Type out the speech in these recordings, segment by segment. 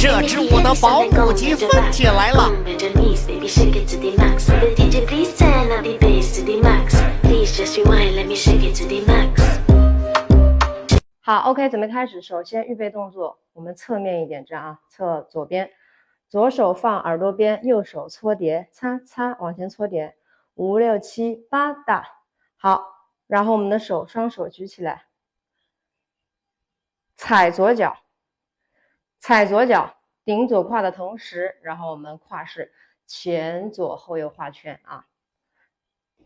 这支我的保姆级飞起来了。好 ，OK， 准备开始。首先预备动作，我们侧面一点，这样啊，侧左边，左手放耳朵边，右手搓碟，擦擦往前搓碟，5、6、7、8打。好，然后我们的双手举起来，踩左脚，顶左胯的同时，然后我们胯是前左后右画圈啊，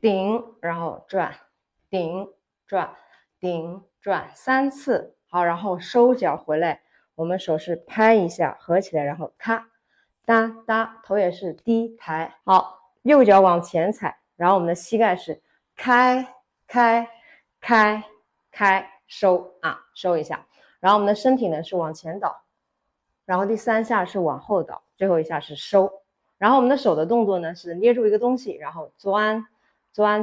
顶，然后转，顶转，顶转3次。好，然后收脚回来，我们手是拍一下，合起来，然后咔哒哒，头也是低抬。好，右脚往前踩，然后我们的膝盖是开开开开收啊，收一下。然后我们的身体呢是往前倒，然后第3下是往后倒，最后一下是收。然后我们的手的动作呢是捏住一个东西，然后钻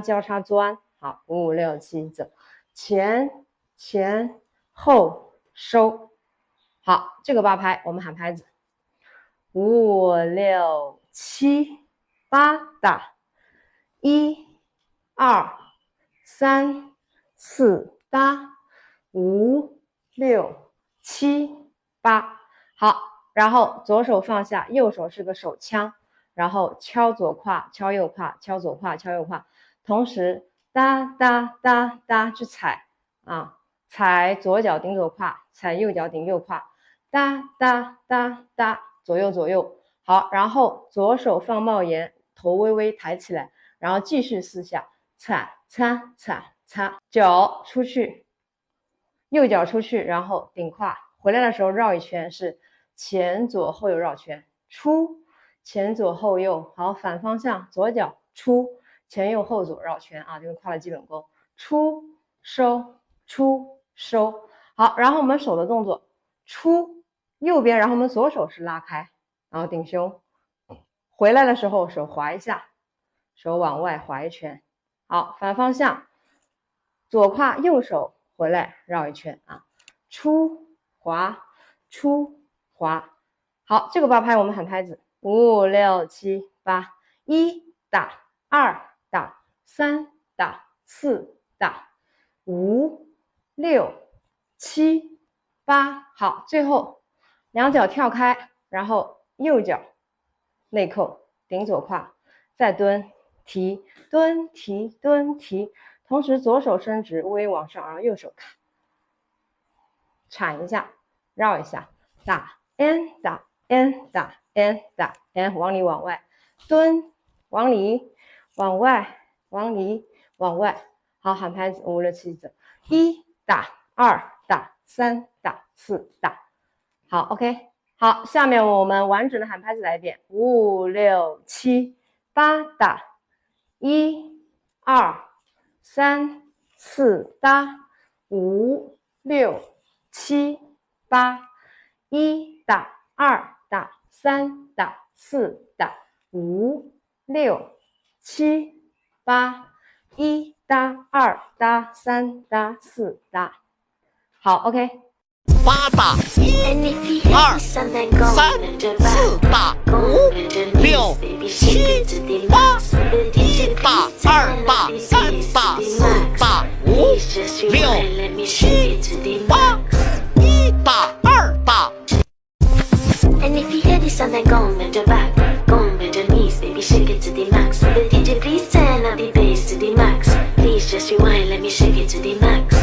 交叉钻。好，5、6、7走，前后收。好，这个8拍我们喊拍子，5、6、7、8打，1、2、3、4搭，5、6、7、8。好，然后左手放下，右手是个手枪，然后敲左胯，敲右胯，敲左胯，敲右胯，同时哒哒哒哒去踩啊，踩左脚顶左胯，踩右脚顶右胯，哒哒哒哒，左右。好，然后左手放帽檐，头微微抬起来，然后继续4下，踩擦踩擦，脚出去，右脚出去，然后顶胯，回来的时候绕一圈，是前左后右绕圈，出前左后右。好，反方向，左脚出前右后左绕圈啊，这个胯的基本功，出收出收。好，然后我们手的动作，出右边，然后我们左手是拉开，然后顶胸，回来的时候手滑一下，手往外滑一圈。好，反方向，左胯右手回来绕一圈啊，出滑出滑。好，这个8拍我们喊拍子，5、6、7、8， 1打，2打，3打，4打，5、6、7、8。好，最后两脚跳开，然后右脚内扣顶左胯，再蹲提蹲提蹲提，同时左手伸直微往上，然后右手铲一下，绕一下，打 n 打 n 打 n 打 n， 往里往外蹲，往里往外往里往外。好，喊拍子5、6、7走，1打，2打，3打，4打。好 OK， 好，下面我们完整的喊拍子来一遍，5、6、7、8打，1、2、3、4搭，5、6、7、8， 1打，2打，3打，4打，5、6、7、8， 1搭，2搭，3搭，4搭。好 OK， 8打1、2、3、4打5、6、7、8， 1打2打3打4打5、6、7、8， 1打2打。And if you hear this sound, then go and bend your back, go and bend your knees, baby, shake it to the max. The DJ please turn up the bass to the max. Please just rewind, let me shake it to the max.